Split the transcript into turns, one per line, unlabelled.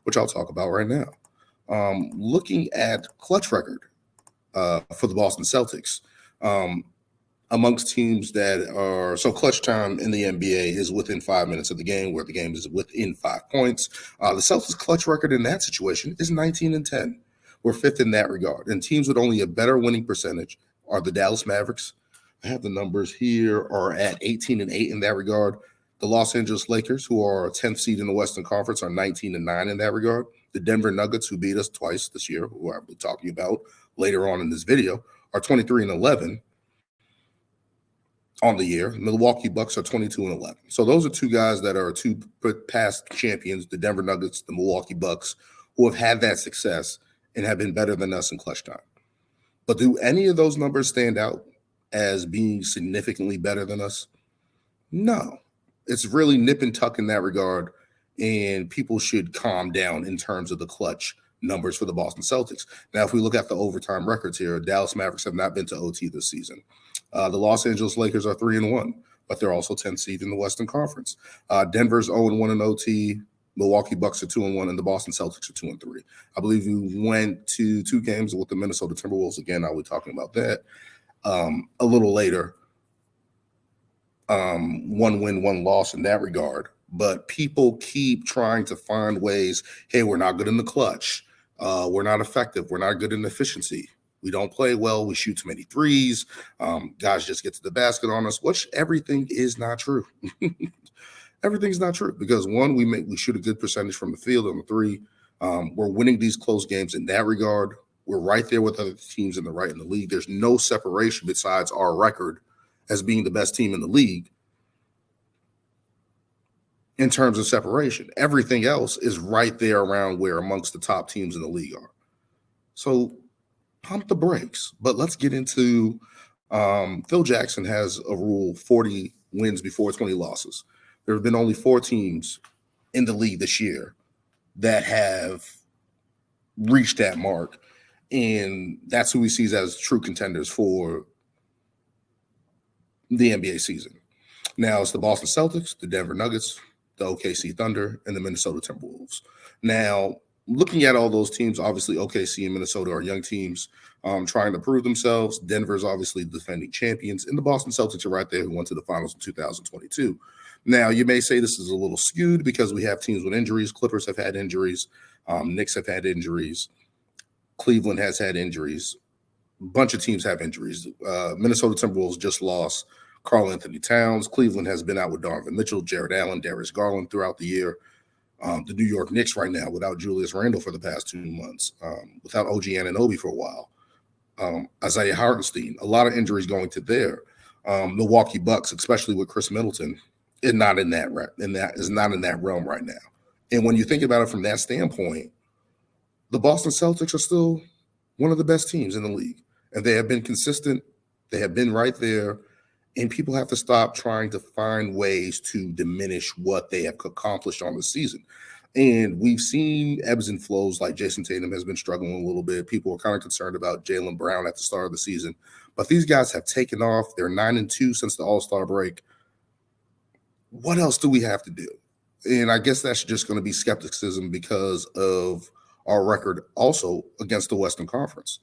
which I'll talk about right now. Looking at clutch record for the Boston Celtics, amongst teams that are so clutch time in the NBA is within 5 minutes of the game, where the game is within 5 points. The Celtics clutch record in that situation is 19-10. We're fifth in that regard. And teams with only a better winning percentage are the Dallas Mavericks. I have the numbers here, are at 18-8 in that regard. The Los Angeles Lakers, who are a 10th seed in the Western Conference, are 19-9 in that regard. The Denver Nuggets, who beat us twice this year, who I'll be talking about later on in this video, are 23-11 on the year. Milwaukee Bucks are 22-11. So those are two guys that are two past champions, the Denver Nuggets, the Milwaukee Bucks, who have had that success and have been better than us in clutch time. But do any of those numbers stand out as being significantly better than us? No. It's really nip and tuck in that regard, and people should calm down in terms of the clutch numbers for the Boston Celtics. Now, if we look at the overtime records here, Dallas Mavericks have not been to OT this season. The Los Angeles Lakers are 3-1, but they're also 10th seed in the Western Conference. Denver's 0-1 in OT. Milwaukee Bucks are 2-1, and the Boston Celtics are 2-3. I believe we went to 2 games with the Minnesota Timberwolves. Again, I'll be talking about that a little later. 1 win, 1 loss in that regard. But people keep trying to find ways, hey, we're not good in the clutch. We're not effective. We're not good in efficiency. We don't play well. We shoot too many threes. Guys just get to the basket on us, which everything is not true. Everything's not true because, one, we shoot a good percentage from the field on the three. We're winning these close games in that regard. We're right there with other teams in the league. There's no separation besides our record as being the best team in the league in terms of separation. Everything else is right there around where amongst the top teams in the league are. So pump the brakes. But let's get into Phil Jackson has a rule, 40 wins before 20 losses. There have been only 4 teams in the league this year that have reached that mark, and that's who he sees as true contenders for the NBA season. Now, it's the Boston Celtics, the Denver Nuggets, the OKC Thunder, and the Minnesota Timberwolves. Now, looking at all those teams, obviously OKC and Minnesota are young teams trying to prove themselves. Denver is obviously the defending champions, and the Boston Celtics are right there who went to the finals in 2022. Now, you may say this is a little skewed because we have teams with injuries. Clippers have had injuries. Knicks have had injuries. Cleveland has had injuries. A bunch of teams have injuries. Minnesota Timberwolves just lost Karl Anthony Towns. Cleveland has been out with Donovan Mitchell, Jared Allen, Darius Garland throughout the year. The New York Knicks right now without Julius Randle for the past 2 months, without OG Anunoby for a while. Isaiah Hartenstein, a lot of injuries going to there. Milwaukee Bucks, especially with Chris Middleton, is not in that realm right now. And when you think about it from that standpoint, the Boston Celtics are still one of the best teams in the league. And they have been consistent. They have been right there. And people have to stop trying to find ways to diminish what they have accomplished on the season. And we've seen ebbs and flows, like Jason Tatum has been struggling a little bit. People are kind of concerned about Jaylen Brown at the start of the season. But these guys have taken off. They're 9-2 since the All-Star break. What else do we have to do? And I guess that's just going to be skepticism because of our record also against the Western Conference.